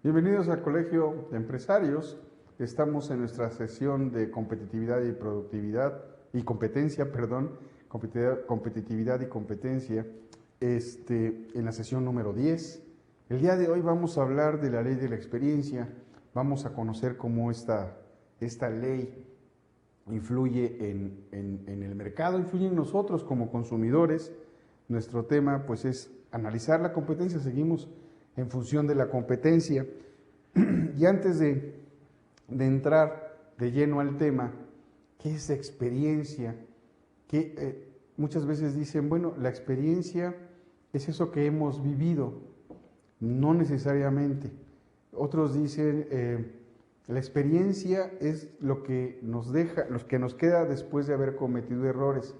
Bienvenidos al Colegio de Empresarios. Estamos en nuestra sesión de competitividad y productividad y competencia, competitividad y competencia, en la sesión número 10. El día de hoy vamos a hablar de la ley de la experiencia. Vamos a conocer cómo esta ley influye en el mercado, influye en nosotros como consumidores. Nuestro tema pues es analizar la competencia. Seguimos en función de la competencia. Y antes de entrar de lleno al tema, ¿qué es experiencia? Muchas veces dicen, bueno, la experiencia es eso que hemos vivido. No necesariamente. Otros dicen, la experiencia es lo que nos deja, lo que nos queda después de haber cometido errores.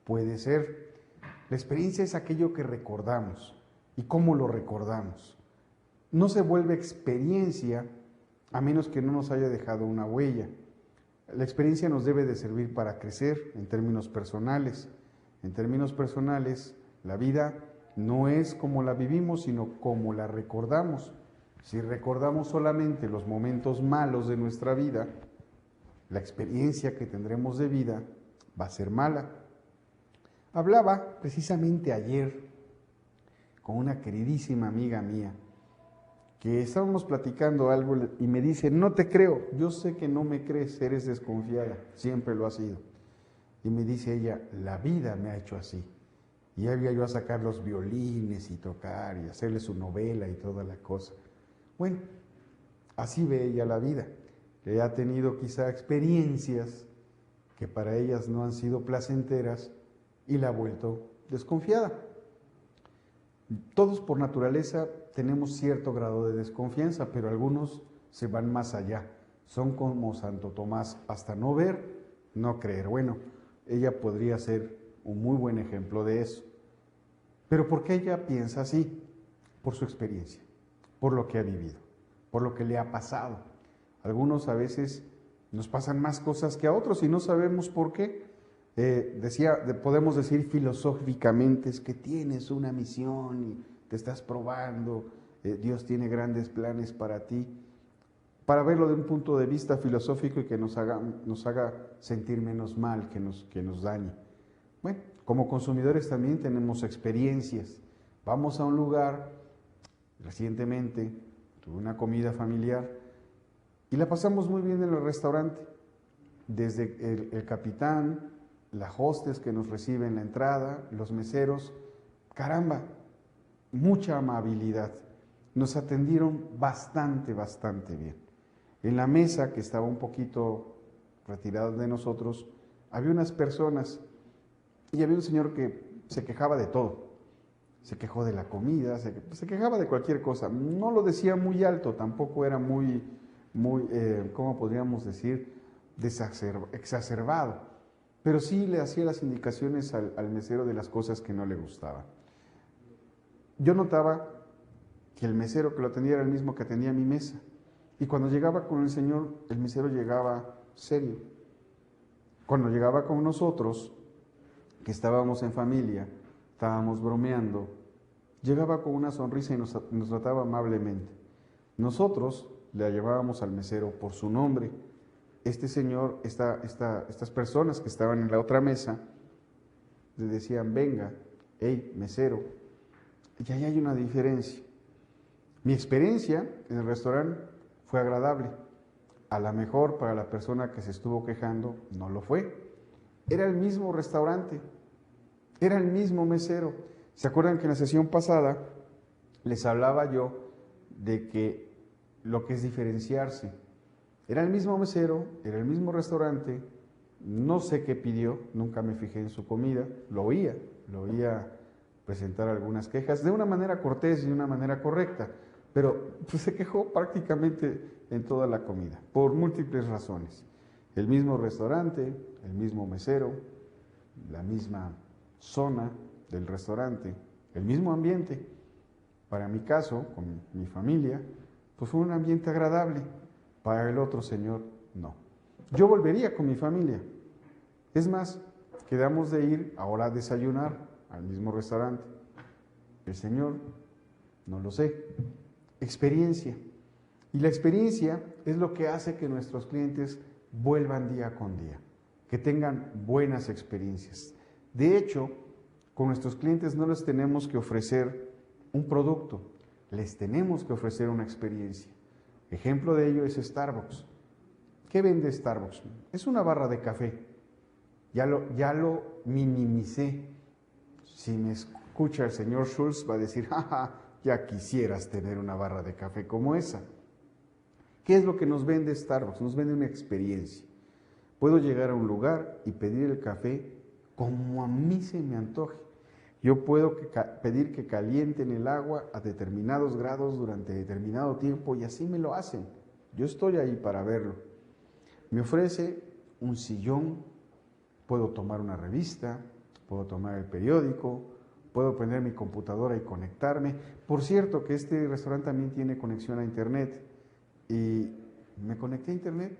Puede ser. La experiencia es aquello que recordamos. ¿Y cómo lo recordamos? No se vuelve experiencia a menos que no nos haya dejado una huella. La experiencia nos debe de servir para crecer en términos personales. En términos personales, la vida no es como la vivimos, sino como la recordamos. Si recordamos solamente los momentos malos de nuestra vida, la experiencia que tendremos de vida va a ser mala. Hablaba precisamente ayer con una queridísima amiga mía, que estábamos platicando algo y me dice, no te creo, yo sé que no me crees, eres desconfiada, siempre lo has sido. Y me dice ella, la vida me ha hecho así. Y ya había yo a sacar los violines y tocar y hacerle su novela y toda la cosa. Bueno, así ve ella la vida, que ha tenido quizá experiencias que para ellas no han sido placenteras y la ha vuelto desconfiada. Todos por naturaleza tenemos cierto grado de desconfianza, pero algunos se van más allá. Son como Santo Tomás, hasta no ver, no creer. Bueno, ella podría ser un muy buen ejemplo de eso. Pero ¿por qué ella piensa así? Por su experiencia, por lo que ha vivido, por lo que le ha pasado. Algunos a veces nos pasan más cosas que a otros y no sabemos por qué. Podemos decir filosóficamente, es que tienes una misión y te estás probando, Dios tiene grandes planes para ti, para verlo de un punto de vista filosófico y que nos haga sentir menos mal, que nos dañe. Bueno, como consumidores también tenemos experiencias. Vamos a un lugar, recientemente tuve una comida familiar y la pasamos muy bien en el restaurante, desde el capitán, la hostess que nos recibe en la entrada, los meseros, caramba, mucha amabilidad. Nos atendieron bastante bien. En la mesa, que estaba un poquito retirada de nosotros, había unas personas y había un señor que se quejaba de todo. Se quejó de la comida, se quejaba de cualquier cosa. No lo decía muy alto, tampoco era muy ¿cómo podríamos decir? Exacerbado. Pero sí le hacía las indicaciones al mesero de las cosas que no le gustaban. Yo notaba que el mesero que lo atendía era el mismo que atendía mi mesa. Y cuando llegaba con el señor, el mesero llegaba serio. Cuando llegaba con nosotros, que estábamos en familia, estábamos bromeando, llegaba con una sonrisa y nos trataba amablemente. Nosotros le llevábamos al mesero por su nombre. Este señor, estas personas que estaban en la otra mesa, le decían, venga, hey, mesero. Y ahí hay una diferencia. Mi experiencia en el restaurante fue agradable. A lo mejor para la persona que se estuvo quejando no lo fue. Era el mismo restaurante, era el mismo mesero. ¿Se acuerdan que en la sesión pasada les hablaba yo de que lo que es diferenciarse? Era el mismo mesero, era el mismo restaurante, no sé qué pidió, nunca me fijé en su comida, lo oía presentar algunas quejas de una manera cortés y de una manera correcta, pero pues, se quejó prácticamente en toda la comida, por múltiples razones. El mismo restaurante, el mismo mesero, la misma zona del restaurante, el mismo ambiente. Para mi caso, con mi familia, pues fue un ambiente agradable. Para el otro señor, no. Yo volvería con mi familia. Es más, quedamos de ir ahora a desayunar al mismo restaurante. El señor, no lo sé. Experiencia. Y la experiencia es lo que hace que nuestros clientes vuelvan día con día, que tengan buenas experiencias. De hecho, con nuestros clientes no les tenemos que ofrecer un producto, les tenemos que ofrecer una experiencia. Ejemplo de ello es Starbucks. ¿Qué vende Starbucks? Es una barra de café. Ya lo minimicé. Si me escucha el señor Schultz va a decir, jaja, ya quisieras tener una barra de café como esa. ¿Qué es lo que nos vende Starbucks? Nos vende una experiencia. Puedo llegar a un lugar y pedir el café como a mí se me antoje. Yo puedo pedir que calienten el agua a determinados grados durante determinado tiempo y así me lo hacen. Yo estoy ahí para verlo. Me ofrece un sillón, puedo tomar una revista, puedo tomar el periódico, puedo prender mi computadora y conectarme. Por cierto que este restaurante también tiene conexión a internet y me conecté a internet,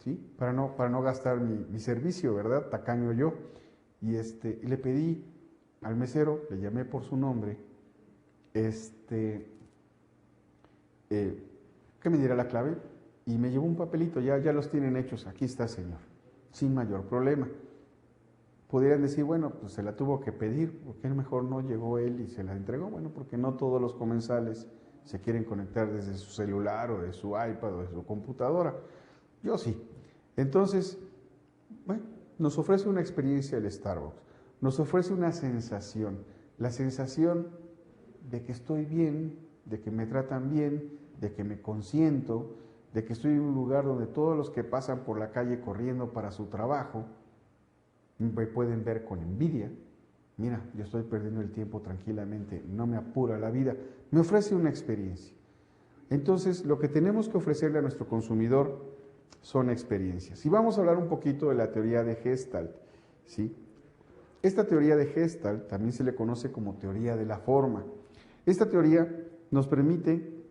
¿sí? Para no gastar mi servicio, ¿verdad? Tacaño yo. Y le pedí al mesero, le llamé por su nombre, que me diera la clave y me llevó un papelito, ya los tienen hechos, aquí está señor, sin mayor problema. Podrían decir, bueno, pues se la tuvo que pedir, ¿por qué mejor no llegó él y se la entregó? Bueno, porque no todos los comensales se quieren conectar desde su celular o de su iPad o de su computadora. Yo sí. Entonces, bueno, nos ofrece una experiencia el Starbucks, nos ofrece una sensación, la sensación de que estoy bien, de que me tratan bien, de que me consiento, de que estoy en un lugar donde todos los que pasan por la calle corriendo para su trabajo me pueden ver con envidia. Mira, yo estoy perdiendo el tiempo tranquilamente, no me apura la vida. Me ofrece una experiencia. Entonces, lo que tenemos que ofrecerle a nuestro consumidor son experiencias. Y vamos a hablar un poquito de la teoría de Gestalt, ¿sí? Esta teoría de Gestalt también se le conoce como teoría de la forma. Esta teoría nos permite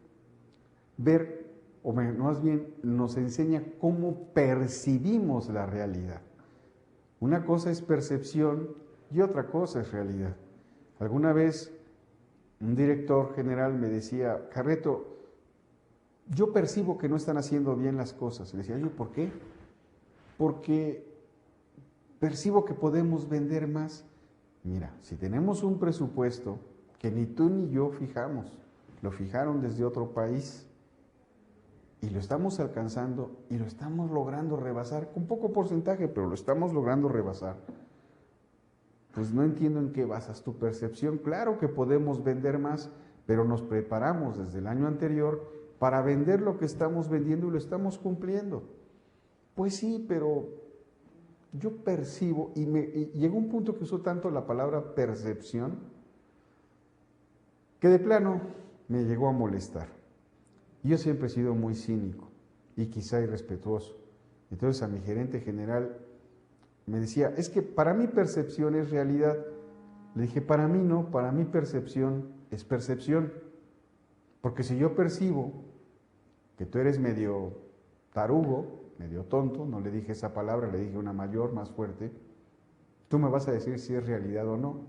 ver, o más bien nos enseña cómo percibimos la realidad. Una cosa es percepción y otra cosa es realidad. Alguna vez un director general me decía, Carreto, yo percibo que no están haciendo bien las cosas. Le decía yo, ¿por qué? Porque percibo que podemos vender más. Mira, si tenemos un presupuesto que ni tú ni yo fijamos, lo fijaron desde otro país y lo estamos alcanzando y lo estamos logrando rebasar, con poco porcentaje, pero lo estamos logrando rebasar. Pues no entiendo en qué basas tu percepción. Claro que podemos vender más, pero nos preparamos desde el año anterior para vender lo que estamos vendiendo y lo estamos cumpliendo. Pues sí, pero yo percibo, y llegó un punto que usó tanto la palabra percepción, que de plano me llegó a molestar. Yo siempre he sido muy cínico y quizá irrespetuoso. Entonces a mi gerente general me decía, es que para mí percepción es realidad. Le dije, para mí no, para mí percepción es percepción. Porque si yo percibo que tú eres medio tarugo, medio tonto, no le dije esa palabra, le dije una mayor, más fuerte, tú me vas a decir si es realidad o no.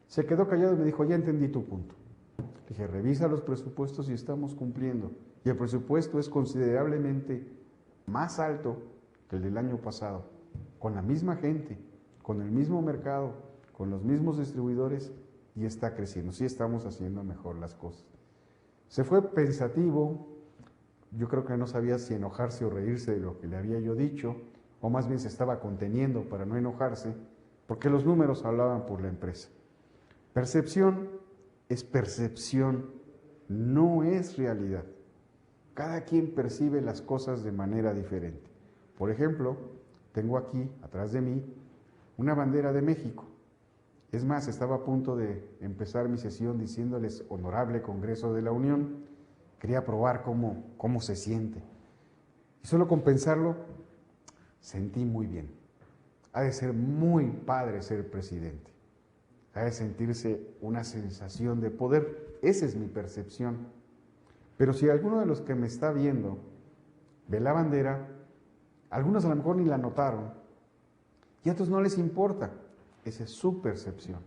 Se quedó callado y me dijo, ya entendí tu punto. Le dije, revisa los presupuestos y estamos cumpliendo. Y el presupuesto es considerablemente más alto que el del año pasado, con la misma gente, con el mismo mercado, con los mismos distribuidores, y está creciendo. Sí estamos haciendo mejor las cosas. Se fue pensativo, yo creo que no sabía si enojarse o reírse de lo que le había yo dicho, o más bien se estaba conteniendo para no enojarse, porque los números hablaban por la empresa. Percepción es percepción, no es realidad. Cada quien percibe las cosas de manera diferente. Por ejemplo, tengo aquí, atrás de mí, una bandera de México. Es más, estaba a punto de empezar mi sesión diciéndoles Honorable Congreso de la Unión. Quería probar cómo se siente. Y solo con pensarlo, sentí muy bien. Ha de ser muy padre ser presidente. Ha de sentirse una sensación de poder. Esa es mi percepción. Pero si alguno de los que me está viendo ve la bandera, algunos a lo mejor ni la notaron, y a otros no les importa. Esa es su percepción.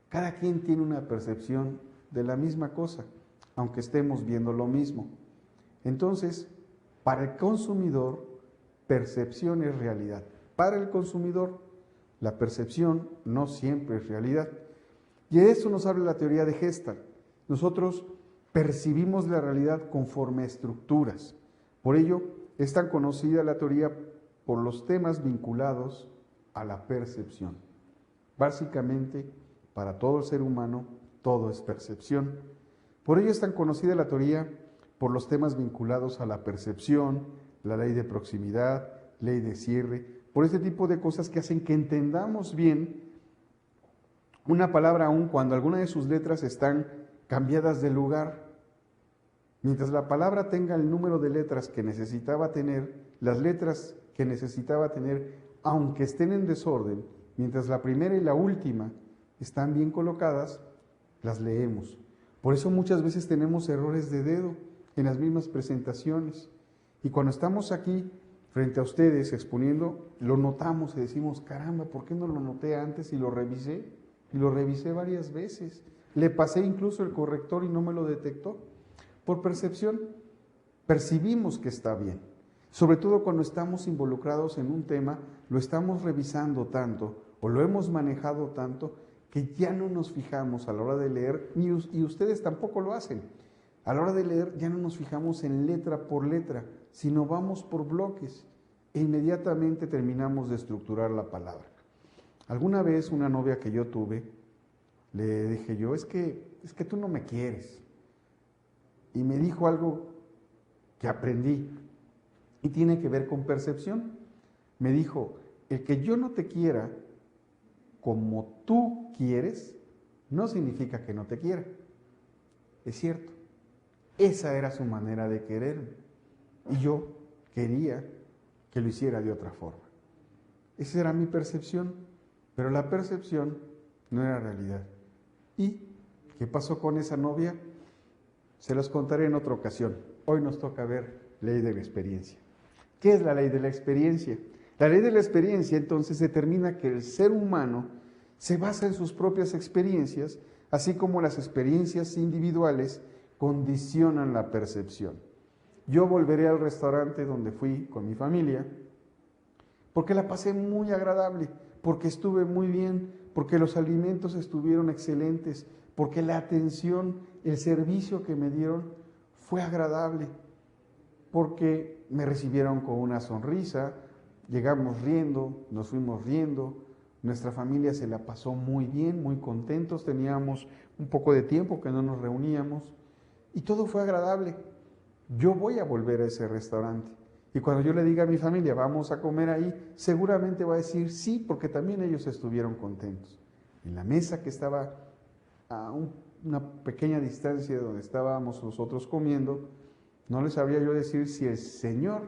Cada quien tiene una percepción de la misma cosa, aunque estemos viendo lo mismo. Entonces, para el consumidor, percepción es realidad. Para el consumidor, la percepción no siempre es realidad. Y de eso nos habla la teoría de Gestalt. Nosotros percibimos la realidad conforme a estructuras. Por ello, es tan conocida la teoría por los temas vinculados a la percepción. Básicamente, para todo el ser humano, todo es percepción. Por ello es tan conocida la teoría por los temas vinculados a la percepción, la ley de proximidad, ley de cierre, por este tipo de cosas que hacen que entendamos bien una palabra aún cuando alguna de sus letras están cambiadas de lugar. Mientras la palabra tenga el número de letras que necesitaba tener, las letras que necesitaba tener, aunque estén en desorden, mientras la primera y la última están bien colocadas, las leemos. Por eso muchas veces tenemos errores de dedo en las mismas presentaciones. Y cuando estamos aquí frente a ustedes exponiendo, lo notamos y decimos, caramba, ¿por qué no lo noté antes y lo revisé? Y lo revisé varias veces. Le pasé incluso el corrector y no me lo detectó. Por percepción, percibimos que está bien. Sobre todo cuando estamos involucrados en un tema, lo estamos revisando tanto o lo hemos manejado tanto que ya no nos fijamos a la hora de leer, y ustedes tampoco lo hacen. A la hora de leer ya no nos fijamos en letra por letra, sino vamos por bloques e inmediatamente terminamos de estructurar la palabra. Alguna vez una novia que yo tuve, le dije yo, es que tú no me quieres. Y me dijo algo que aprendí y tiene que ver con percepción. Me dijo, el que yo no te quiera como tú quieres, no significa que no te quiera. Es cierto, esa era su manera de quererme y yo quería que lo hiciera de otra forma. Esa era mi percepción, pero la percepción no era realidad. ¿Y qué pasó con esa novia? Se los contaré en otra ocasión. Hoy nos toca ver ley de la experiencia. ¿Qué es la ley de la experiencia? La ley de la experiencia entonces determina que el ser humano se basa en sus propias experiencias, así como las experiencias individuales condicionan la percepción. Yo volveré al restaurante donde fui con mi familia porque la pasé muy agradable, porque estuve muy bien, porque los alimentos estuvieron excelentes, porque la atención, el servicio que me dieron fue agradable, porque me recibieron con una sonrisa, llegamos riendo, nos fuimos riendo, nuestra familia se la pasó muy bien, muy contentos, teníamos un poco de tiempo que no nos reuníamos y todo fue agradable. Yo voy a volver a ese restaurante y cuando yo le diga a mi familia, vamos a comer ahí, seguramente va a decir sí, porque también ellos estuvieron contentos. En la mesa que estaba a una pequeña distancia de donde estábamos nosotros comiendo, no les sabría yo decir si el Señor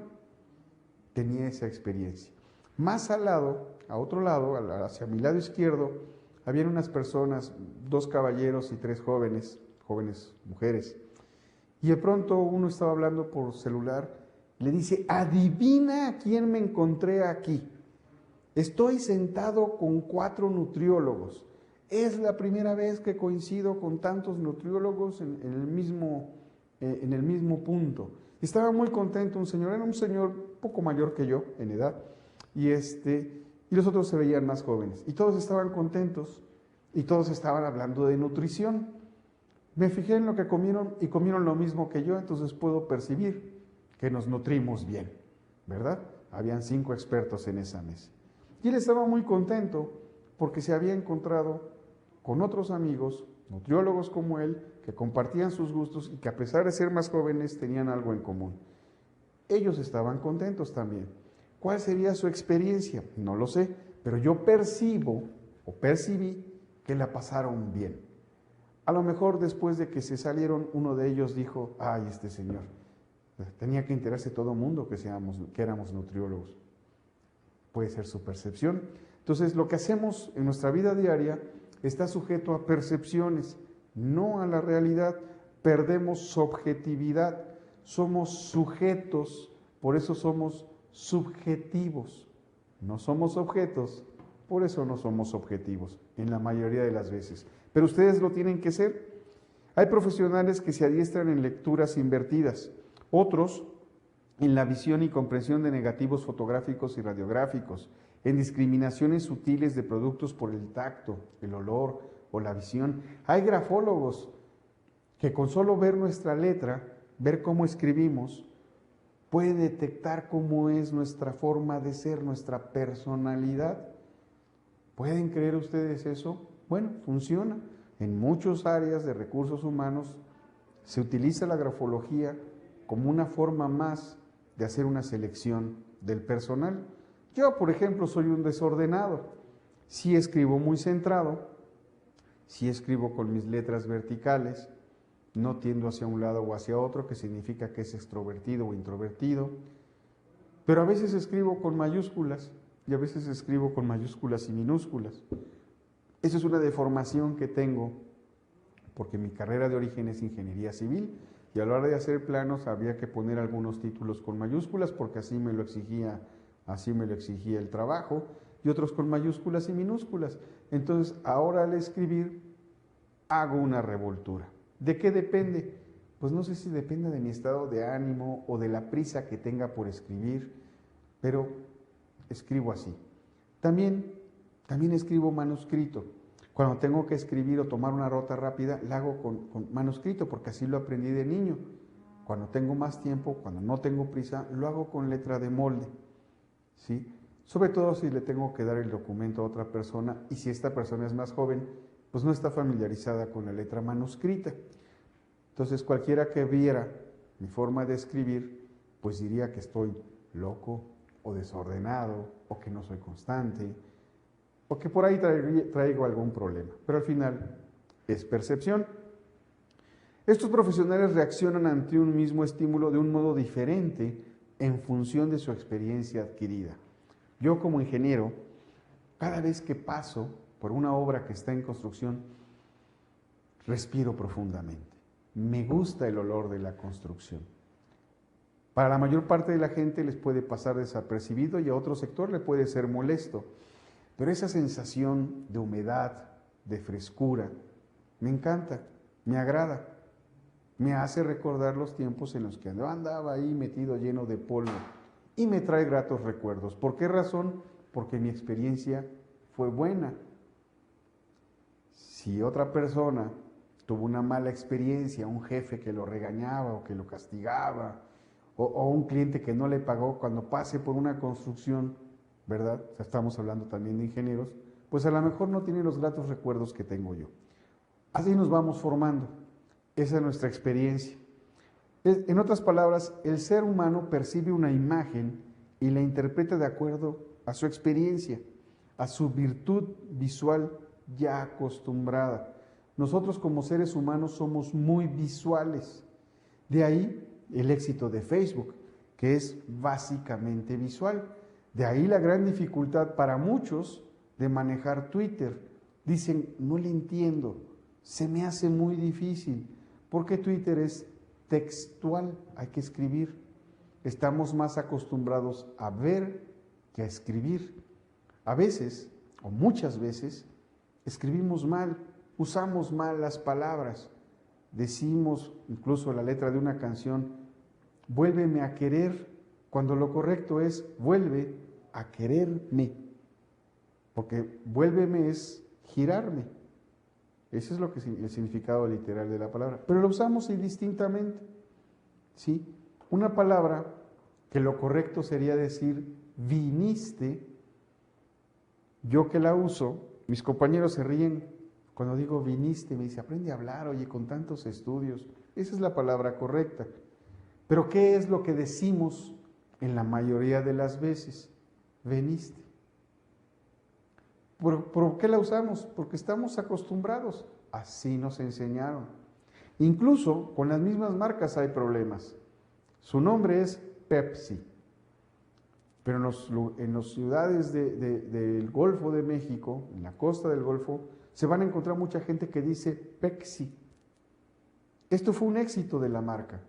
tenía esa experiencia. Más al lado, a otro lado, hacia mi lado izquierdo, habían unas personas, 2 caballeros y 3 jóvenes mujeres. Y de pronto uno estaba hablando por celular, le dice, adivina a quién me encontré aquí. Estoy sentado con 4 nutriólogos. Es la primera vez que coincido con tantos nutriólogos en el mismo punto. Estaba muy contento un señor, era un señor poco mayor que yo en edad, y los otros se veían más jóvenes. Y todos estaban contentos y todos estaban hablando de nutrición. Me fijé en lo que comieron y comieron lo mismo que yo, entonces puedo percibir que nos nutrimos bien, ¿verdad? Habían 5 expertos en esa mesa. Y él estaba muy contento porque se había encontrado con otros amigos, nutriólogos como él, que compartían sus gustos y que a pesar de ser más jóvenes tenían algo en común. Ellos estaban contentos también. ¿Cuál sería su experiencia? No lo sé, pero yo percibí que la pasaron bien. A lo mejor después de que se salieron, uno de ellos dijo, ay, este señor, tenía que enterarse todo el mundo que éramos nutriólogos. Puede ser su percepción. Entonces, lo que hacemos en nuestra vida diaria está sujeto a percepciones, no a la realidad. Perdemos subjetividad, somos sujetos, por eso somos subjetivos. No somos objetos, por eso no somos objetivos, en la mayoría de las veces. Pero ustedes lo tienen que ser. Hay profesionales que se adiestran en lecturas invertidas. Otros en la visión y comprensión de negativos fotográficos y radiográficos, en discriminaciones sutiles de productos por el tacto, el olor o la visión. Hay grafólogos que con solo ver nuestra letra, ver cómo escribimos, puede detectar cómo es nuestra forma de ser, nuestra personalidad. ¿Pueden creer ustedes eso? Bueno, funciona. En muchas áreas de recursos humanos se utiliza la grafología como una forma más de hacer una selección del personal. Yo, por ejemplo, soy un desordenado. Sí escribo muy centrado, sí escribo con mis letras verticales, no tiendo hacia un lado o hacia otro, que significa que es extrovertido o introvertido, pero a veces escribo con mayúsculas y a veces escribo con mayúsculas y minúsculas. Esa es una deformación que tengo porque mi carrera de origen es ingeniería civil y a la hora de hacer planos había que poner algunos títulos con mayúsculas porque así me lo exigía el trabajo, y otros con mayúsculas y minúsculas. Entonces, ahora al escribir hago una revoltura. ¿De qué depende? Pues no sé si depende de mi estado de ánimo o de la prisa que tenga por escribir, pero escribo así. También escribo manuscrito. Cuando tengo que escribir o tomar una nota rápida, la hago con manuscrito, porque así lo aprendí de niño. Cuando tengo más tiempo, cuando no tengo prisa, lo hago con letra de molde, ¿sí? Sobre todo si le tengo que dar el documento a otra persona y si esta persona es más joven, pues no está familiarizada con la letra manuscrita. Entonces cualquiera que viera mi forma de escribir, pues diría que estoy loco o desordenado o que no soy constante o que por ahí traigo algún problema. Pero al final es percepción. Estos profesionales reaccionan ante un mismo estímulo de un modo diferente en función de su experiencia adquirida. Yo como ingeniero, cada vez que paso por una obra que está en construcción, respiro profundamente. Me gusta el olor de la construcción. Para la mayor parte de la gente les puede pasar desapercibido y a otro sector le puede ser molesto. Pero esa sensación de humedad, de frescura, me encanta, me agrada. Me hace recordar los tiempos en los que andaba ahí metido lleno de polvo y me trae gratos recuerdos. ¿Por qué razón? Porque mi experiencia fue buena. Si otra persona tuvo una mala experiencia, un jefe que lo regañaba o que lo castigaba, o un cliente que no le pagó cuando pase por una construcción, ¿verdad? Estamos hablando también de ingenieros, pues a lo mejor no tiene los gratos recuerdos que tengo yo. Así nos vamos formando. Esa es nuestra experiencia. En otras palabras, el ser humano percibe una imagen y la interpreta de acuerdo a su experiencia, a su virtud visual ya acostumbrada. Nosotros como seres humanos somos muy visuales. De ahí el éxito de Facebook, que es básicamente visual. De ahí la gran dificultad para muchos de manejar Twitter. Dicen, no le entiendo, se me hace muy difícil. Porque Twitter es textual, hay que escribir. Estamos más acostumbrados a ver que a escribir. A veces, o muchas veces, escribimos mal, usamos mal las palabras. Decimos, incluso la letra de una canción, vuélveme a querer, cuando lo correcto es vuelve a quererme. Porque vuélveme es girarme. Ese es lo que el significado literal de la palabra. Pero lo usamos indistintamente, ¿sí? Una palabra que lo correcto sería decir viniste. Yo que la uso, mis compañeros se ríen cuando digo viniste, me dice, aprende a hablar, oye, con tantos estudios. Esa es la palabra correcta. Pero ¿qué es lo que decimos en la mayoría de las veces? Veniste. ¿Por qué la usamos? Porque estamos acostumbrados. Así nos enseñaron. Incluso con las mismas marcas hay problemas. Su nombre es Pepsi. Pero en las ciudades del Golfo de México, en la costa del Golfo, se van a encontrar mucha gente que dice Pepsi. Esto fue un éxito de la marca.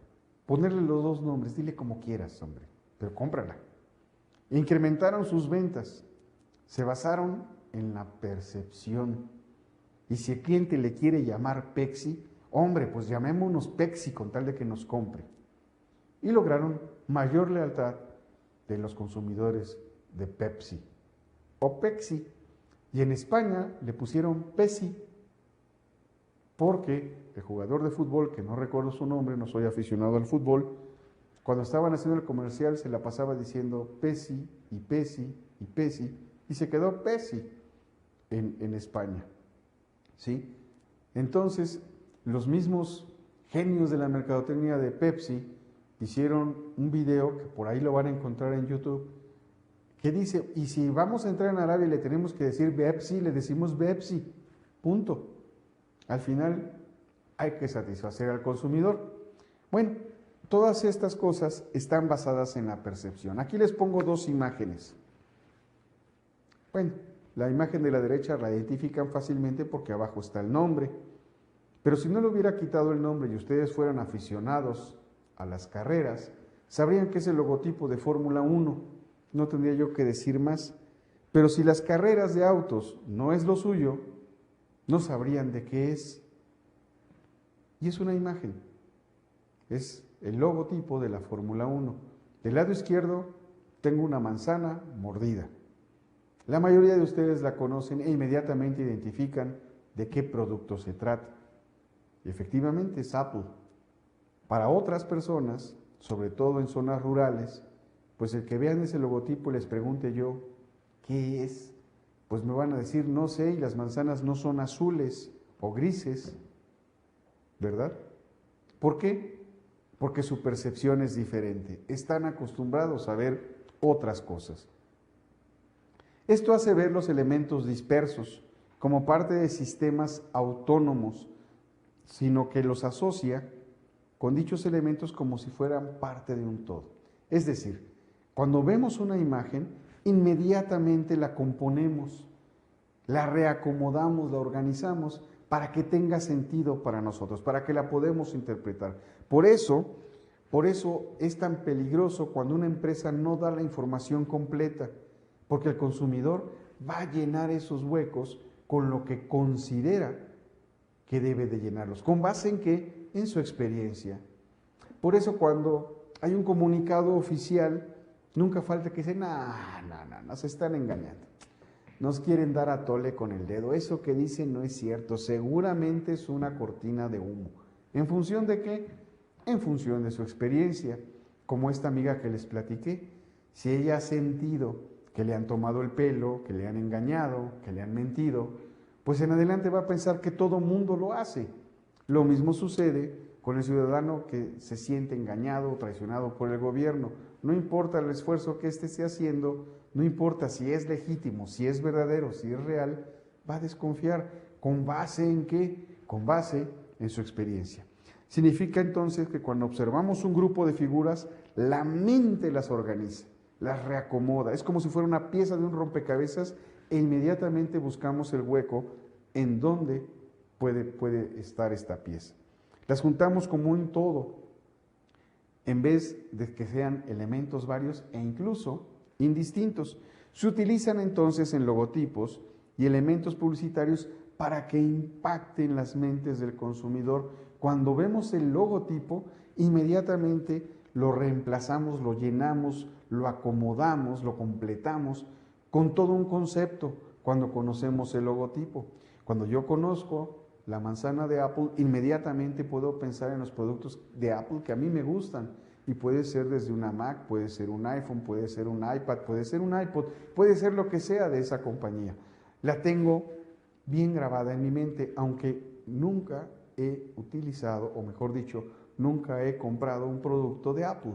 Ponerle los dos nombres, dile como quieras, hombre, pero cómprala. Incrementaron sus ventas. Se basaron en la percepción. Y si el cliente le quiere llamar Pepsi, hombre, pues llamémonos Pepsi con tal de que nos compre. y lograron mayor lealtad de los consumidores de Pepsi o Pepsi. Y en España le pusieron Pepsi porque el jugador de fútbol, que no recuerdo su nombre, no soy aficionado al fútbol, cuando estaban haciendo el comercial se la pasaba diciendo Pepsi y Pepsi y Pepsi y se quedó Pepsi en España. ¿Sí? Entonces, los mismos genios de la mercadotecnia de Pepsi hicieron un video, que por ahí lo van a encontrar en YouTube, que dice, y si vamos a entrar en Arabia y le tenemos que decir Pepsi, le decimos Pepsi, punto. Al final hay que satisfacer al consumidor. Bueno, todas estas cosas están basadas en la percepción. Aquí les pongo dos imágenes. Bueno, la imagen de la derecha la identifican fácilmente porque abajo está el nombre. Pero si no le hubiera quitado el nombre y ustedes fueran aficionados a las carreras, sabrían que es el logotipo de Fórmula 1. No tendría yo que decir más. Pero si las carreras de autos no es lo suyo, no sabrían de qué es. Y es una imagen. Es el logotipo de la Fórmula 1. Del lado izquierdo tengo una manzana mordida. La mayoría de ustedes la conocen e inmediatamente identifican de qué producto se trata. Y efectivamente es Apple. Para otras personas, sobre todo en zonas rurales, pues el que vean ese logotipo y les pregunte yo, ¿qué es? Pues me van a decir, no sé, y las manzanas no son azules o grises, ¿verdad? ¿Por qué? Porque su percepción es diferente. Están acostumbrados a ver otras cosas. Esto hace ver los elementos dispersos como parte de sistemas autónomos, sino que los asocia con dichos elementos como si fueran parte de un todo. Es decir, cuando vemos una imagen, inmediatamente la componemos, la reacomodamos, la organizamos para que tenga sentido para nosotros, para que la podamos interpretar. Por eso es tan peligroso cuando una empresa no da la información completa, porque el consumidor va a llenar esos huecos con lo que considera que debe de llenarlos. ¿Con base en qué? En su experiencia. Por eso cuando hay un comunicado oficial, nunca falta que dicen, no, se están engañando. Nos quieren dar a tole con el dedo. Eso que dicen no es cierto. Seguramente es una cortina de humo. ¿En función de qué? En función de su experiencia. Como esta amiga que les platiqué. Si ella ha sentido que le han tomado el pelo, que le han engañado, que le han mentido, pues en adelante va a pensar que todo mundo lo hace. Lo mismo sucede con el ciudadano que se siente engañado o traicionado por el gobierno. No importa el esfuerzo que éste esté haciendo, no importa si es legítimo, si es verdadero, si es real, va a desconfiar. ¿Con base en qué? Con base en su experiencia. Significa entonces que cuando observamos un grupo de figuras, la mente las organiza, las reacomoda. Es como si fuera una pieza de un rompecabezas e inmediatamente buscamos el hueco en donde puede estar esta pieza. Las juntamos como un todo, en vez de que sean elementos varios e incluso indistintos. Se utilizan entonces en logotipos y elementos publicitarios para que impacten las mentes del consumidor. Cuando vemos el logotipo, inmediatamente lo reemplazamos, lo llenamos, lo acomodamos, lo completamos con todo un concepto cuando conocemos el logotipo. Cuando yo conozco la manzana de Apple, inmediatamente puedo pensar en los productos de Apple que a mí me gustan. Y puede ser desde una Mac, puede ser un iPhone, puede ser un iPad, puede ser un iPod, puede ser lo que sea de esa compañía. La tengo bien grabada en mi mente, aunque nunca he utilizado, o mejor dicho, nunca he comprado un producto de Apple.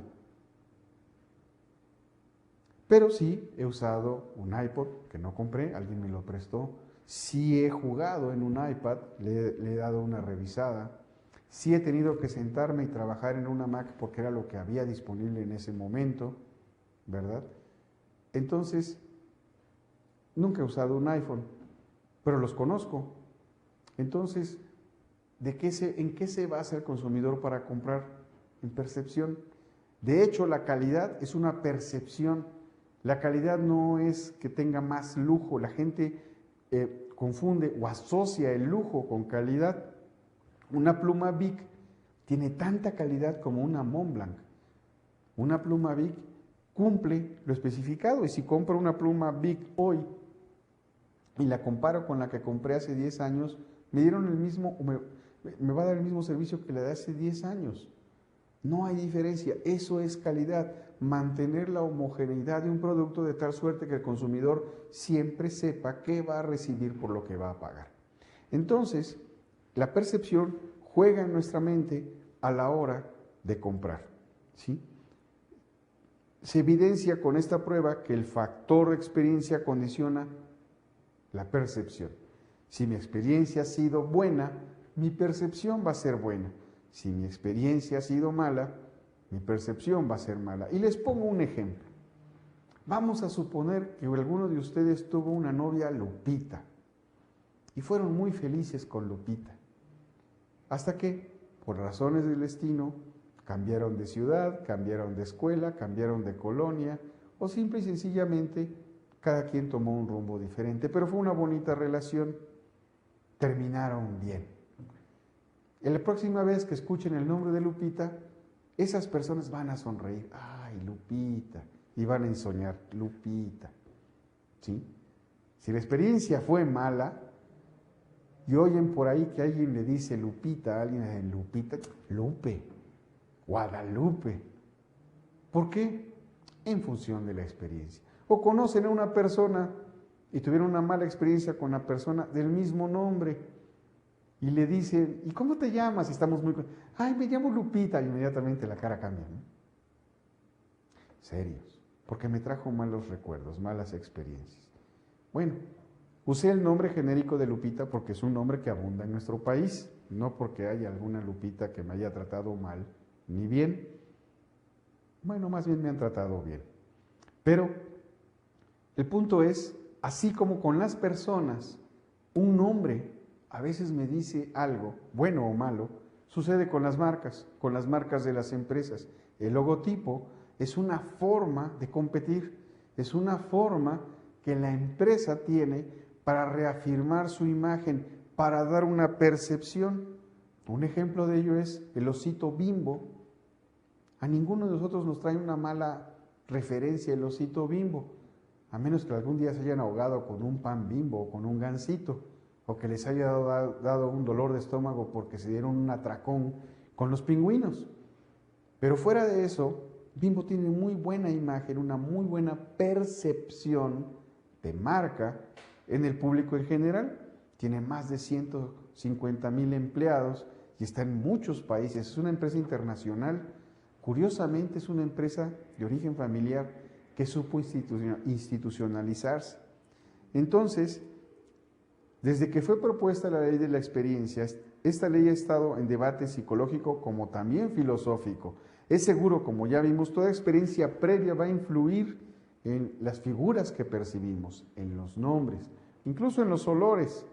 Pero sí he usado un iPod que no compré, alguien me lo prestó. Sí he jugado en un iPad, le he dado una revisada. Sí he tenido que sentarme y trabajar en una Mac porque era lo que había disponible en ese momento, ¿verdad? Entonces, nunca he usado un iPhone, pero los conozco. Entonces, ¿en qué se basa el consumidor para comprar? En percepción. De hecho, la calidad es una percepción. La calidad no es que tenga más lujo. La gente confunde o asocia el lujo con calidad. Una pluma Bic tiene tanta calidad como una Montblanc. Una pluma Bic cumple lo especificado, y si compro una pluma Bic hoy y la comparo con la que compré hace 10 años, me dieron el mismo, me va a dar el mismo servicio que la de hace 10 años. No hay diferencia, eso es calidad, mantener la homogeneidad de un producto de tal suerte que el consumidor siempre sepa qué va a recibir por lo que va a pagar. Entonces, la percepción juega en nuestra mente a la hora de comprar, ¿sí? Se evidencia con esta prueba que el factor experiencia condiciona la percepción. Si mi experiencia ha sido buena, mi percepción va a ser buena. Si mi experiencia ha sido mala, mi percepción va a ser mala. Y les pongo un ejemplo. Vamos a suponer que alguno de ustedes tuvo una novia Lupita y fueron muy felices con Lupita. Hasta que, por razones del destino, cambiaron de ciudad, cambiaron de escuela, cambiaron de colonia, o simple y sencillamente cada quien tomó un rumbo diferente, pero fue una bonita relación, terminaron bien. En la próxima vez que escuchen el nombre de Lupita, esas personas van a sonreír, ¡ay, Lupita! Y van a ensoñar, Lupita, ¿sí? Si la experiencia fue mala, y oyen por ahí que alguien le dice Lupita, alguien le dice Lupita, Lupe, Guadalupe. ¿Por qué? En función de la experiencia. O conocen a una persona y tuvieron una mala experiencia con una persona del mismo nombre y le dicen, ¿y cómo te llamas? Y estamos muy... Ay, me llamo Lupita. Y inmediatamente la cara cambia, ¿no? Serios, porque me trajo malos recuerdos, malas experiencias. Bueno, usé el nombre genérico de Lupita porque es un nombre que abunda en nuestro país, no porque haya alguna Lupita que me haya tratado mal ni bien. Bueno, más bien me han tratado bien. Pero el punto es, así como con las personas, un nombre a veces me dice algo, bueno o malo, sucede con las marcas de las empresas. El logotipo es una forma de competir, es una forma que la empresa tiene para reafirmar su imagen, para dar una percepción. Un ejemplo de ello es el osito Bimbo. A ninguno de nosotros nos trae una mala referencia el osito Bimbo, a menos que algún día se hayan ahogado con un pan Bimbo o con un gansito, o que les haya dado un dolor de estómago porque se dieron un atracón con los pingüinos. Pero fuera de eso, Bimbo tiene muy buena imagen, una muy buena percepción de marca en el público en general. Tiene más de 150,000 empleados y está en muchos países. Es una empresa internacional. Curiosamente, es una empresa de origen familiar que supo institucionalizarse. Entonces, desde que fue propuesta la ley de la experiencia, esta ley ha estado en debate psicológico como también filosófico. Es seguro, como ya vimos, toda experiencia previa va a influir en las figuras que percibimos, en los nombres, incluso en los olores.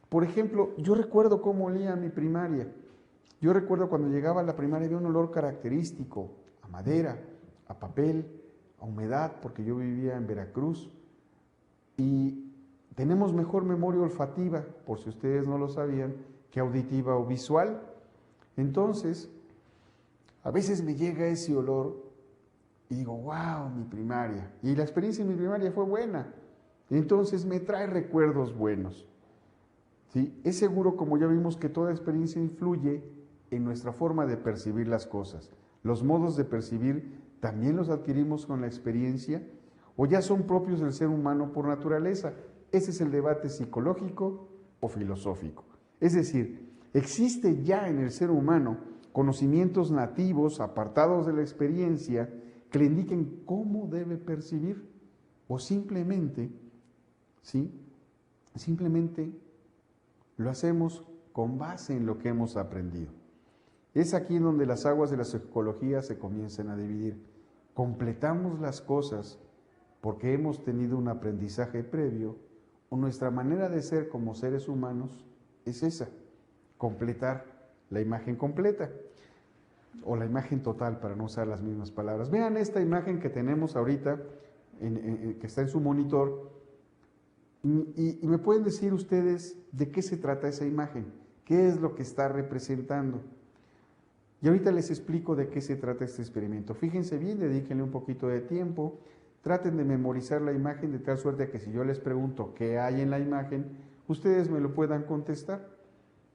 Por ejemplo, yo recuerdo cómo olía mi primaria. Yo recuerdo cuando llegaba a la primaria había un olor característico, a madera, a papel, a humedad, porque yo vivía en Veracruz. Y tenemos mejor memoria olfativa, por si ustedes no lo sabían, que auditiva o visual. Entonces, a veces me llega ese olor y digo, wow, mi primaria. Y la experiencia en mi primaria fue buena. Entonces me trae recuerdos buenos. ¿Sí? Es seguro, como ya vimos, que toda experiencia influye en nuestra forma de percibir las cosas. Los modos de percibir también los adquirimos con la experiencia o ya son propios del ser humano por naturaleza. Ese es el debate psicológico o filosófico. Es decir, existe ya en el ser humano conocimientos nativos apartados de la experiencia que le indiquen cómo debe percibir o simplemente, ¿sí? Simplemente lo hacemos con base en lo que hemos aprendido. Es aquí donde las aguas de la psicología se comienzan a dividir. Completamos las cosas porque hemos tenido un aprendizaje previo o nuestra manera de ser como seres humanos es esa, completar la imagen completa o la imagen total, para no usar las mismas palabras. Vean esta imagen que tenemos ahorita, que está en su monitor, y me pueden decir ustedes de qué se trata esa imagen, qué es lo que está representando. Y ahorita les explico de qué se trata este experimento. Fíjense bien, dedíquenle un poquito de tiempo, traten de memorizar la imagen de tal suerte que si yo les pregunto qué hay en la imagen, ustedes me lo puedan contestar.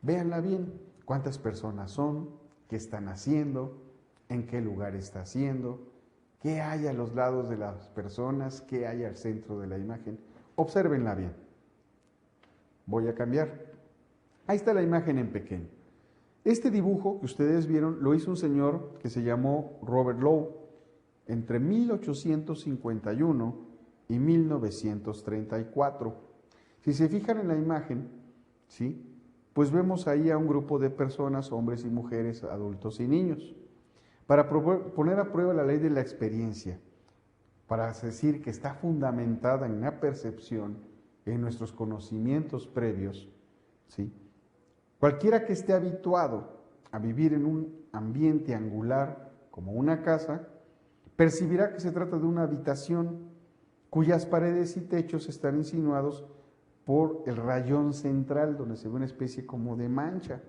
Véanla bien, cuántas personas son, qué están haciendo, en qué lugar está haciendo, qué hay a los lados de las personas, qué hay al centro de la imagen. Obsérvenla bien. Voy a cambiar. Ahí está la imagen en pequeño. Este dibujo que ustedes vieron lo hizo un señor que se llamó Robert Lowe entre 1851 y 1934. Si se fijan en la imagen, ¿sí?, pues vemos ahí a un grupo de personas, hombres y mujeres, adultos y niños, para poner a prueba la ley de la experiencia, para decir que está fundamentada en la percepción, en nuestros conocimientos previos, ¿sí? Cualquiera que esté habituado a vivir en un ambiente angular como una casa, percibirá que se trata de una habitación cuyas paredes y techos están insinuados por el rayón central, donde se ve una especie como de mancha.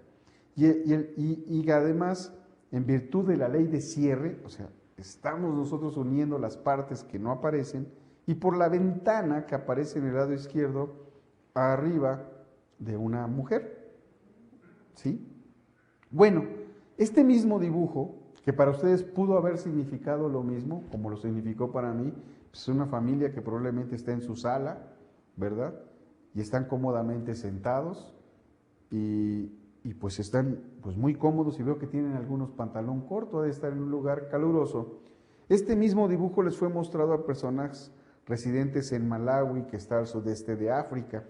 Y además, en virtud de la ley de cierre, o sea, estamos nosotros uniendo las partes que no aparecen, y por la ventana que aparece en el lado izquierdo, arriba de una mujer. ¿Sí? Bueno, este mismo dibujo, que para ustedes pudo haber significado lo mismo, como lo significó para mí, pues es una familia que probablemente está en su sala, ¿verdad? Y están cómodamente sentados y pues están pues muy cómodos, y veo que tienen algunos pantalón corto, ha de estar en un lugar caluroso. Este mismo dibujo les fue mostrado a personas residentes en Malawi, que está al sudeste de África,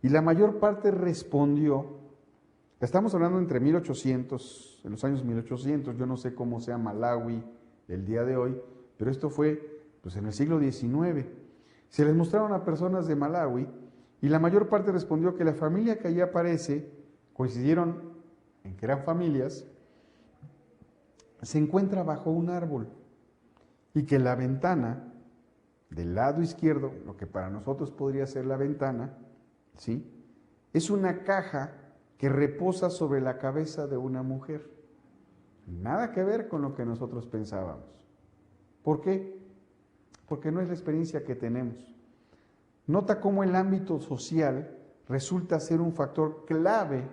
y la mayor parte respondió. Estamos hablando entre 1800, en los años 1800, yo no sé cómo sea Malawi el día de hoy, pero esto fue pues en el siglo XIX. Se les mostraron a personas de Malawi y la mayor parte respondió que la familia que allí aparece, coincidieron en que eran familias, se encuentra bajo un árbol y que la ventana del lado izquierdo, lo que para nosotros podría ser la ventana, ¿sí?, es una caja que reposa sobre la cabeza de una mujer. Nada que ver con lo que nosotros pensábamos. ¿Por qué? Porque no es la experiencia que tenemos. Nota cómo el ámbito social resulta ser un factor clave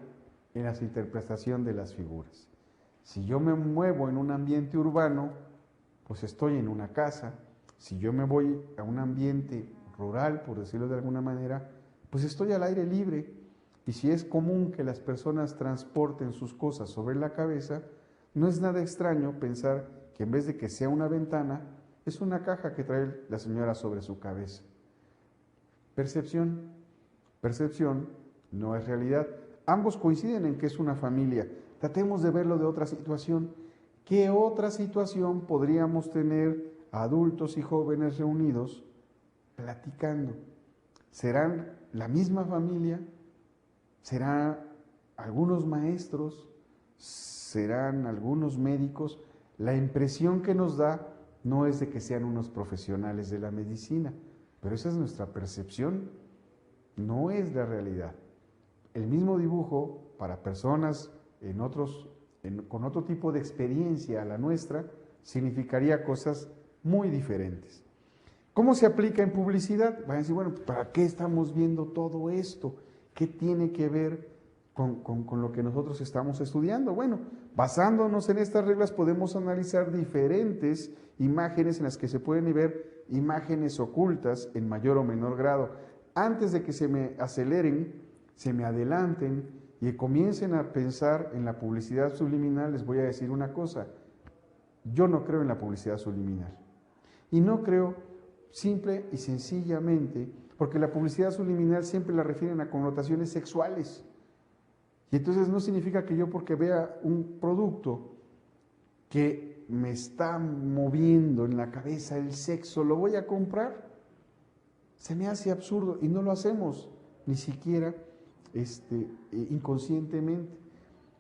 en la interpretación de las figuras. Si yo me muevo en un ambiente urbano, pues estoy en una casa. Si yo me voy a un ambiente rural, por decirlo de alguna manera, pues estoy al aire libre. Y si es común que las personas transporten sus cosas sobre la cabeza, no es nada extraño pensar que en vez de que sea una ventana, es una caja que trae la señora sobre su cabeza. Percepción. Percepción no es realidad. Ambos coinciden en que es una familia. Tratemos de verlo de otra situación. ¿Qué otra situación podríamos tener adultos y jóvenes reunidos platicando? ¿Serán la misma familia? ¿Serán algunos maestros? ¿Serán algunos médicos? La impresión que nos da no es de que sean unos profesionales de la medicina, pero esa es nuestra percepción, no es la realidad. El mismo dibujo para personas con otro tipo de experiencia a la nuestra significaría cosas muy diferentes. ¿Cómo se aplica en publicidad? Van a decir, bueno, ¿para qué estamos viendo todo esto? ¿Qué tiene que ver con lo que nosotros estamos estudiando? Bueno, basándonos en estas reglas podemos analizar diferentes imágenes en las que se pueden ver imágenes ocultas en mayor o menor grado. Antes de que se me aceleren, se me adelanten y comiencen a pensar en la publicidad subliminal, les voy a decir una cosa. Yo no creo en la publicidad subliminal. Y no creo simple y sencillamente porque la publicidad subliminal siempre la refieren a connotaciones sexuales. Y entonces no significa que yo, porque vea un producto que me está moviendo en la cabeza el sexo, lo voy a comprar. Se me hace absurdo y no lo hacemos ni siquiera inconscientemente.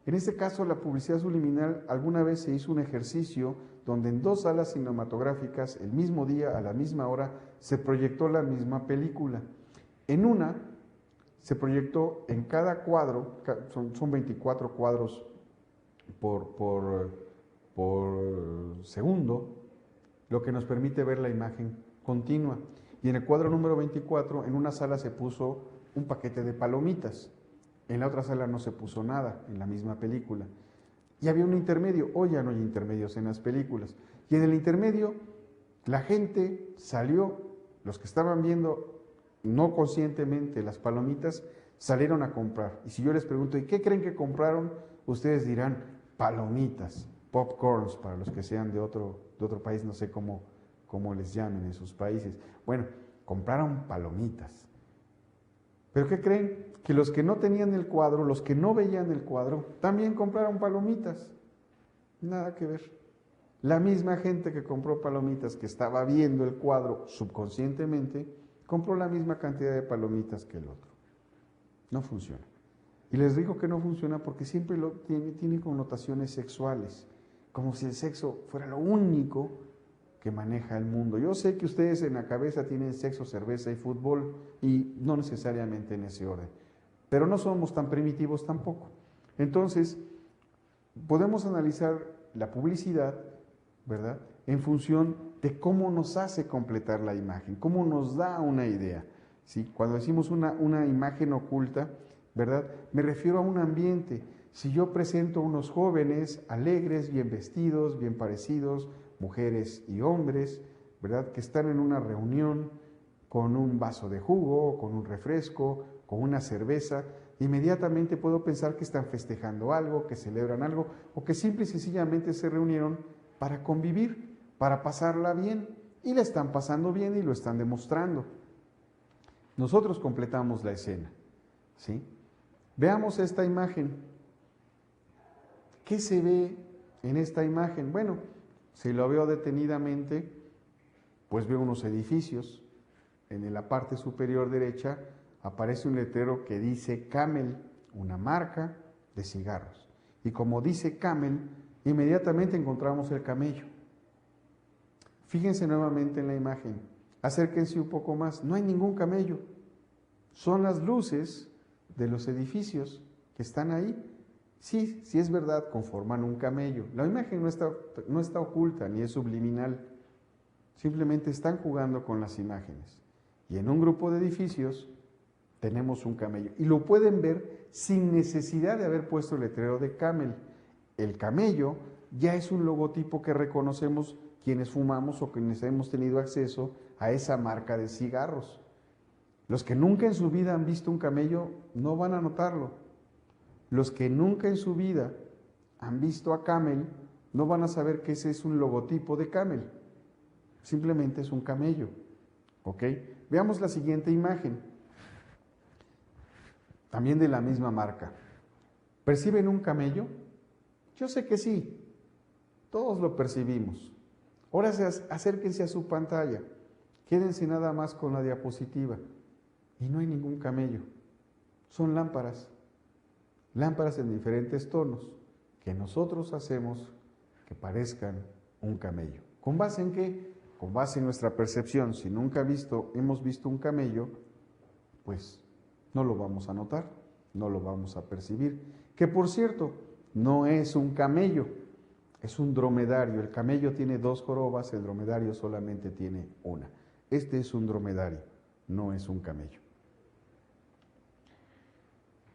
En este caso, la publicidad subliminal, alguna vez se hizo un ejercicio donde en 2 salas cinematográficas, el mismo día, a la misma hora, se proyectó la misma película. En una, se proyectó en cada cuadro, son 24 cuadros por segundo, lo que nos permite ver la imagen continua. Y en el cuadro número 24, en una sala se puso un paquete de palomitas, en la otra sala no se puso nada, en la misma película. Y había un intermedio, hoy ya no hay intermedios en las películas. Y en el intermedio, la gente salió, los que estaban viendo no conscientemente las palomitas, salieron a comprar. Y si yo les pregunto, ¿y qué creen que compraron? Ustedes dirán, palomitas, popcorns, para los que sean de otro país, no sé cómo les llamen en sus países. Bueno, compraron palomitas. ¿Pero qué creen? Que los que no tenían el cuadro, los que no veían el cuadro, también compraron palomitas. Nada que ver. La misma gente que compró palomitas, que estaba viendo el cuadro subconscientemente, compró la misma cantidad de palomitas que el otro. No funciona. Y les digo que no funciona porque siempre tiene connotaciones sexuales, como si el sexo fuera lo único que maneja el mundo. Yo sé que ustedes en la cabeza tienen sexo, cerveza y fútbol, y no necesariamente en ese orden, pero no somos tan primitivos tampoco. Entonces, podemos analizar la publicidad, ¿verdad?, en función de cómo nos hace completar la imagen, cómo nos da una idea. ¿Sí? Cuando decimos una imagen oculta, ¿verdad?, me refiero a un ambiente. Si yo presento unos jóvenes alegres, bien vestidos, bien parecidos, mujeres y hombres, ¿verdad?, que están en una reunión con un vaso de jugo, con un refresco, con una cerveza, inmediatamente puedo pensar que están festejando algo, que celebran algo, o que simple y sencillamente se reunieron para convivir, para pasarla bien, y la están pasando bien y lo están demostrando. Nosotros completamos la escena, ¿sí? Veamos esta imagen. ¿Qué se ve en esta imagen? Bueno, si lo veo detenidamente, pues veo unos edificios. En la parte superior derecha aparece un letrero que dice Camel, una marca de cigarros. Y como dice Camel, inmediatamente encontramos el camello. Fíjense nuevamente en la imagen, acérquense un poco más, no hay ningún camello. Son las luces de los edificios que están ahí. Sí, sí es verdad, conforman un camello. La imagen no está oculta ni es subliminal. Simplemente están jugando con las imágenes. Y en un grupo de edificios tenemos un camello. Y lo pueden ver sin necesidad de haber puesto el letrero de Camel. El camello ya es un logotipo que reconocemos quienes fumamos o quienes hemos tenido acceso a esa marca de cigarros. Los que nunca en su vida han visto un camello no van a notarlo. Los que nunca en su vida han visto a Camel no van a saber que ese es un logotipo de Camel. Simplemente es un camello. ¿Ok? Veamos la siguiente imagen. También de la misma marca. ¿Perciben un camello? Yo sé que sí. Todos lo percibimos. Ahora acérquense a su pantalla. Quédense nada más con la diapositiva. Y no hay ningún camello. Son lámparas. Lámparas en diferentes tonos que nosotros hacemos que parezcan un camello. ¿Con base en qué? Con base en nuestra percepción. Si nunca hemos visto un camello, pues no lo vamos a notar, no lo vamos a percibir. Que por cierto, no es un camello, es un dromedario. El camello tiene 2 jorobas, el dromedario solamente tiene una. Este es un dromedario, no es un camello.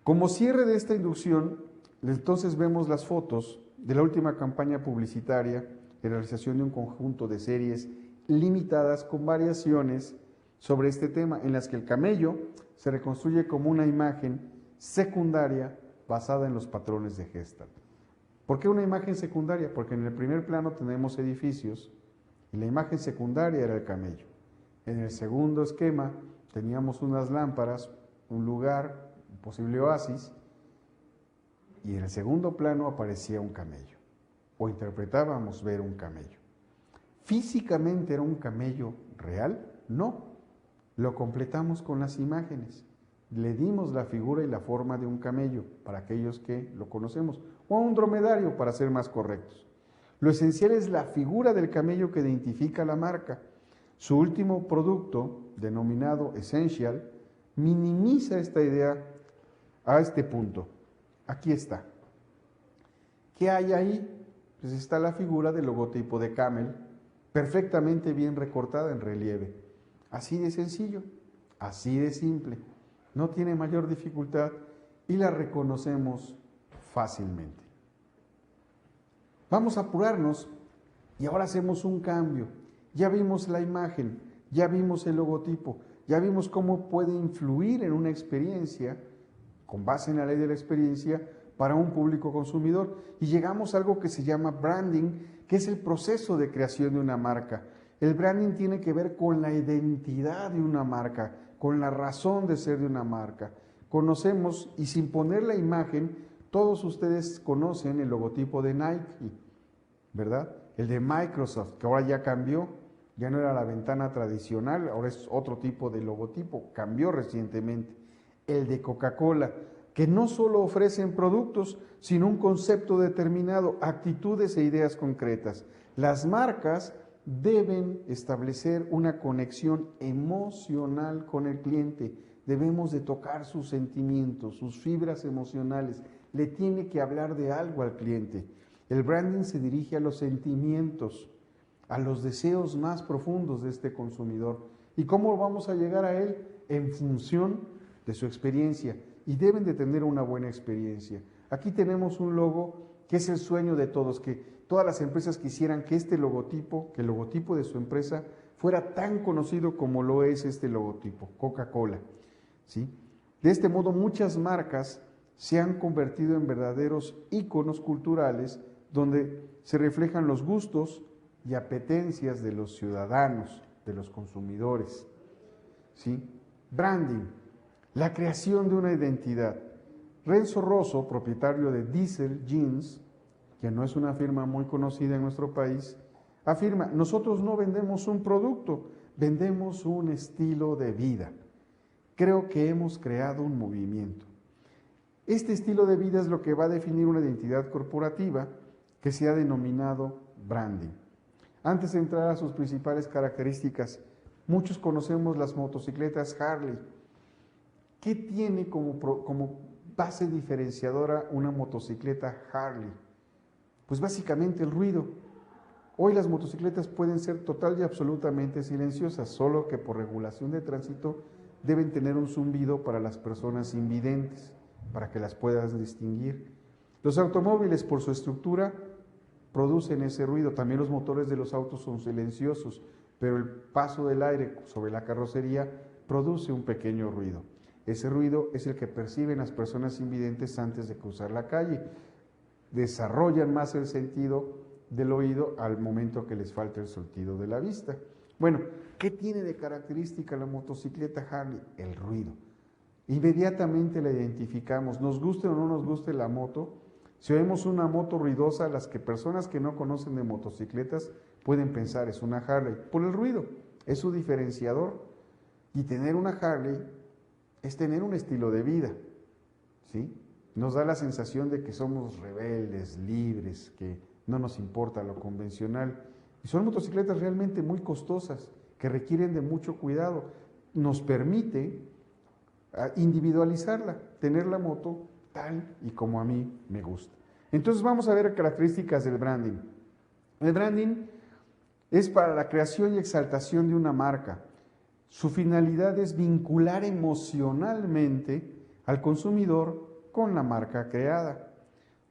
Como cierre de esta inducción, entonces vemos las fotos de la última campaña publicitaria de realización de un conjunto de series limitadas con variaciones sobre este tema, en las que el camello se reconstruye como una imagen secundaria basada en los patrones de Gestalt. ¿Por qué una imagen secundaria? Porque en el primer plano tenemos edificios y la imagen secundaria era el camello. En el segundo esquema teníamos unas lámparas, un lugar, un posible oasis, y en el segundo plano aparecía un camello, o interpretábamos ver un camello. ¿Físicamente era un camello real? No, lo completamos con las imágenes. Le dimos la figura y la forma de un camello, para aquellos que lo conocemos, o un dromedario, para ser más correctos. Lo esencial es la figura del camello que identifica la marca. Su último producto, denominado Essential, minimiza esta idea a este punto. Aquí está. ¿Qué hay ahí? Pues está la figura del logotipo de Camel, perfectamente bien recortada en relieve. Así de sencillo, así de simple. No tiene mayor dificultad y la reconocemos fácilmente. Vamos a apurarnos y ahora hacemos un cambio. Ya vimos la imagen, ya vimos el logotipo, ya vimos cómo puede influir en una experiencia, con base en la ley de la experiencia, para un público consumidor. Y llegamos a algo que se llama branding, que es el proceso de creación de una marca. El branding tiene que ver con la identidad de una marca, con la razón de ser de una marca. Conocemos, y sin poner la imagen, todos ustedes conocen el logotipo de Nike, ¿verdad? El de Microsoft, que ahora ya cambió, ya no era la ventana tradicional, ahora es otro tipo de logotipo, cambió recientemente. El de Coca-Cola, que no solo ofrecen productos, sino un concepto determinado, actitudes e ideas concretas. Las marcas deben establecer una conexión emocional con el cliente. Debemos de tocar sus sentimientos, sus fibras emocionales. Le tiene que hablar de algo al cliente. El branding se dirige a los sentimientos, a los deseos más profundos de este consumidor. ¿Y cómo vamos a llegar a él? En función de su experiencia. Y deben de tener una buena experiencia. Aquí tenemos un logo que es el sueño de todos, que todas las empresas quisieran que este logotipo, que el logotipo de su empresa fuera tan conocido como lo es este logotipo, Coca-Cola, ¿sí? De este modo, muchas marcas se han convertido en verdaderos íconos culturales donde se reflejan los gustos y apetencias de los ciudadanos, de los consumidores, ¿sí? Branding, la creación de una identidad. Renzo Rosso, propietario de Diesel Jeans, que no es una firma muy conocida en nuestro país, afirma: nosotros no vendemos un producto, vendemos un estilo de vida. Creo que hemos creado un movimiento. Este estilo de vida es lo que va a definir una identidad corporativa que se ha denominado branding. Antes de entrar a sus principales características, muchos conocemos las motocicletas Harley. ¿Qué tiene como base diferenciadora una motocicleta Harley? Pues básicamente el ruido. Hoy las motocicletas pueden ser total y absolutamente silenciosas, solo que por regulación de tránsito deben tener un zumbido para las personas invidentes, para que las puedas distinguir. Los automóviles, por su estructura, producen ese ruido. También los motores de los autos son silenciosos, pero el paso del aire sobre la carrocería produce un pequeño ruido. Ese ruido es el que perciben las personas invidentes antes de cruzar la calle. Desarrollan más el sentido del oído al momento que les falta el sentido de la vista. Bueno, ¿qué tiene de característica la motocicleta Harley? El ruido. Inmediatamente la identificamos, nos guste o no nos guste la moto. Si oímos una moto ruidosa, las personas que no conocen de motocicletas pueden pensar es una Harley, por el ruido, es su diferenciador. Y tener una Harley es tener un estilo de vida, ¿sí? Nos da la sensación de que somos rebeldes, libres, que no nos importa lo convencional. Y son motocicletas realmente muy costosas, que requieren de mucho cuidado. Nos permite individualizarla, tener la moto tal y como a mí me gusta. Entonces vamos a ver características del branding. El branding es para la creación y exaltación de una marca. Su finalidad es vincular emocionalmente al consumidor con la marca creada.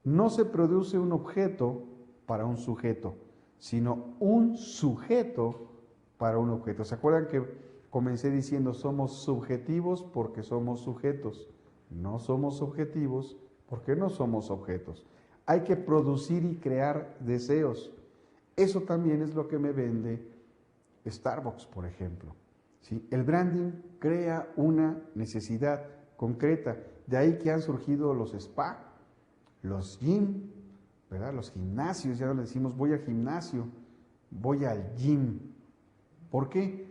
No se produce un objeto para un sujeto, sino un sujeto para un objeto. ¿Se acuerdan que comencé diciendo somos subjetivos porque somos sujetos? No somos objetivos porque no somos objetos. Hay que producir y crear deseos. Eso también es lo que me vende Starbucks, por ejemplo. ¿Sí? El branding crea una necesidad concreta. De ahí que han surgido los spa, los gym, ¿verdad? Los gimnasios. Ya no le decimos voy al gimnasio, voy al gym. ¿Por qué?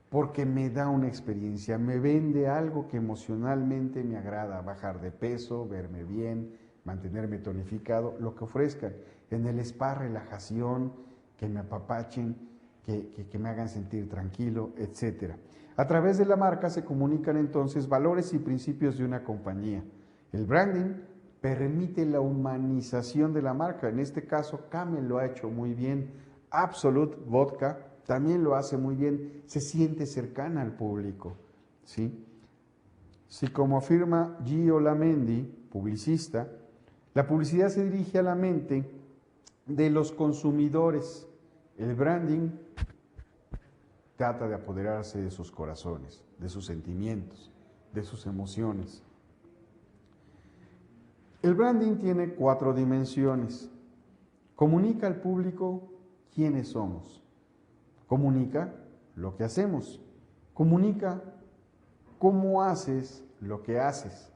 Porque me da una experiencia, me vende algo que emocionalmente me agrada, bajar de peso, verme bien, mantenerme tonificado, lo que ofrezcan. En el spa, relajación, que me apapachen, que me hagan sentir tranquilo, etc. A través de la marca se comunican entonces valores y principios de una compañía. El branding permite la humanización de la marca. En este caso, Camel lo ha hecho muy bien. Absolut Vodka también lo hace muy bien. Se siente cercana al público, ¿sí? Si como afirma Gio Lamendi, publicista, la publicidad se dirige a la mente de los consumidores. El branding trata de apoderarse de sus corazones, de sus sentimientos, de sus emociones. El branding tiene 4 dimensiones. Comunica al público quiénes somos. Comunica lo que hacemos. Comunica cómo haces lo que haces.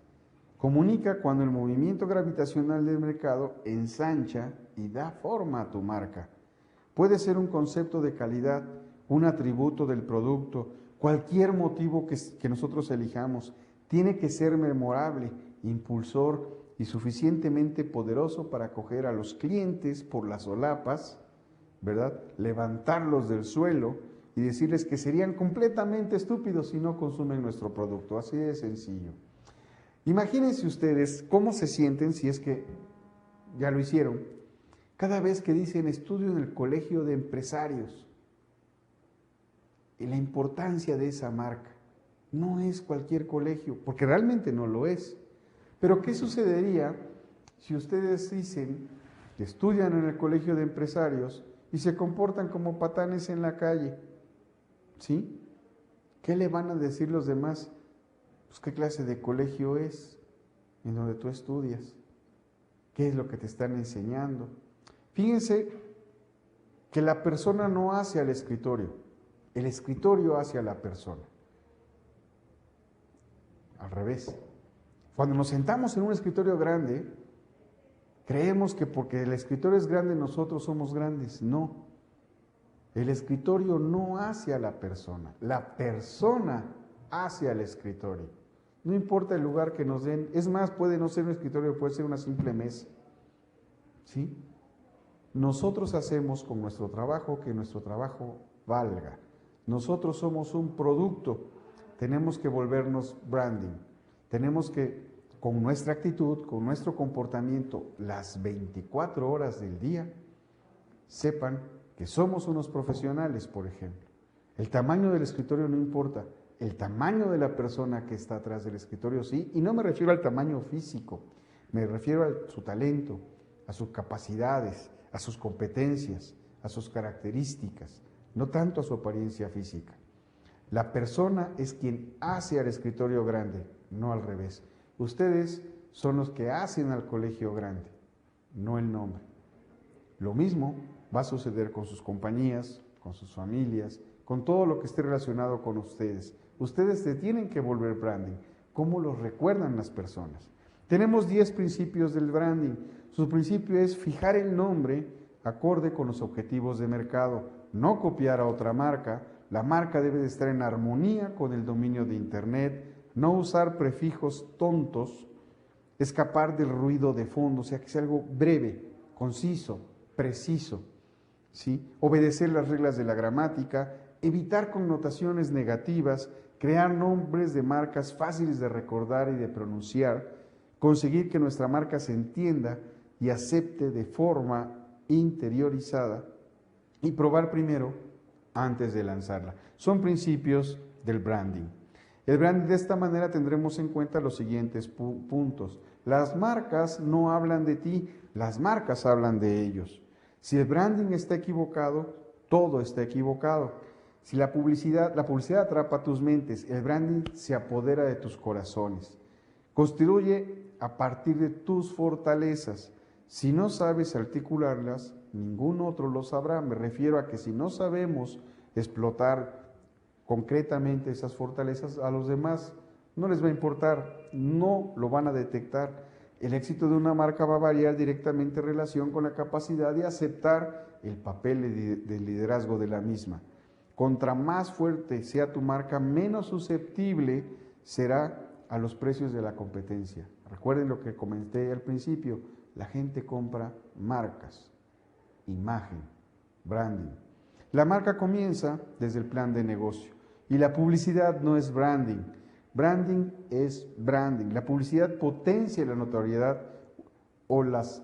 Comunica cuando el movimiento gravitacional del mercado ensancha y da forma a tu marca. Puede ser un concepto de calidad, un atributo del producto, cualquier motivo que nosotros elijamos. Tiene que ser memorable, impulsor y suficientemente poderoso para acoger a los clientes por las solapas, ¿verdad? Levantarlos del suelo y decirles que serían completamente estúpidos si no consumen nuestro producto. Así de sencillo. Imagínense ustedes cómo se sienten, si es que ya lo hicieron, cada vez que dicen estudio en el colegio de empresarios. Y la importancia de esa marca. No es cualquier colegio, porque realmente no lo es. Pero ¿qué sucedería si ustedes dicen que estudian en el colegio de empresarios y se comportan como patanes en la calle? ¿Sí? ¿Qué le van a decir los demás? Pues, ¿qué clase de colegio es en donde tú estudias? ¿Qué es lo que te están enseñando? Fíjense que la persona no hace al escritorio, el escritorio hace a la persona. Al revés. Cuando nos sentamos en un escritorio grande, creemos que porque el escritorio es grande nosotros somos grandes. No. El escritorio no hace a la persona hace al escritorio. No importa el lugar que nos den, es más, puede no ser un escritorio, puede ser una simple mesa. ¿Sí? Nosotros hacemos con nuestro trabajo que nuestro trabajo valga. Nosotros somos un producto, tenemos que volvernos branding. Tenemos que, con nuestra actitud, con nuestro comportamiento, las 24 horas del día, sepan que somos unos profesionales, por ejemplo. El tamaño del escritorio no importa, el tamaño de la persona que está atrás del escritorio sí, y no me refiero al tamaño físico, me refiero a su talento, a sus capacidades, a sus competencias, a sus características, no tanto a su apariencia física. La persona es quien hace al escritorio grande, no al revés. Ustedes son los que hacen al colegio grande, no el nombre. Lo mismo va a suceder con sus compañías, con sus familias, con todo lo que esté relacionado con ustedes. Ustedes se tienen que volver branding. ¿Cómo los recuerdan las personas? Tenemos 10 principios del branding. Su principio es fijar el nombre acorde con los objetivos de mercado, no copiar a otra marca. La marca debe de estar en armonía con el dominio de Internet, no usar prefijos tontos, escapar del ruido de fondo, o sea, que sea algo breve, conciso, preciso, ¿sí? Obedecer las reglas de la gramática, evitar connotaciones negativas, crear nombres de marcas fáciles de recordar y de pronunciar, conseguir que nuestra marca se entienda y acepte de forma interiorizada y probar primero antes de lanzarla. Son principios del branding. El branding, de esta manera tendremos en cuenta los siguientes puntos. Las marcas no hablan de ti, las marcas hablan de ellos. Si el branding está equivocado, todo está equivocado. Si la publicidad atrapa tus mentes, el branding se apodera de tus corazones. Construye a partir de tus fortalezas. Si no sabes articularlas, ningún otro lo sabrá. Me refiero a que si no sabemos explotar concretamente esas fortalezas, a los demás no les va a importar, no lo van a detectar. El éxito de una marca va a variar directamente en relación con la capacidad de aceptar el papel de liderazgo de la misma. Contra más fuerte sea tu marca, menos susceptible será a los precios de la competencia. Recuerden lo que comenté al principio, la gente compra marcas, imagen, branding. La marca comienza desde el plan de negocio y la publicidad no es branding. Branding es branding. La publicidad potencia la notoriedad o las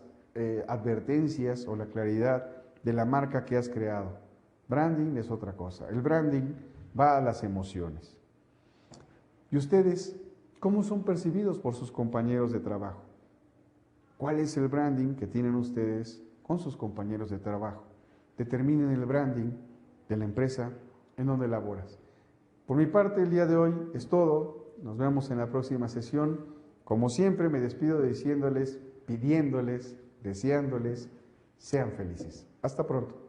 advertencias o la claridad de la marca que has creado. Branding es otra cosa. El branding va a las emociones. ¿Y ustedes cómo son percibidos por sus compañeros de trabajo? ¿Cuál es el branding que tienen ustedes con sus compañeros de trabajo? Determinen el branding de la empresa en donde laboras. Por mi parte, el día de hoy es todo. Nos vemos en la próxima sesión. Como siempre, me despido diciéndoles, pidiéndoles, deseándoles, sean felices. Hasta pronto.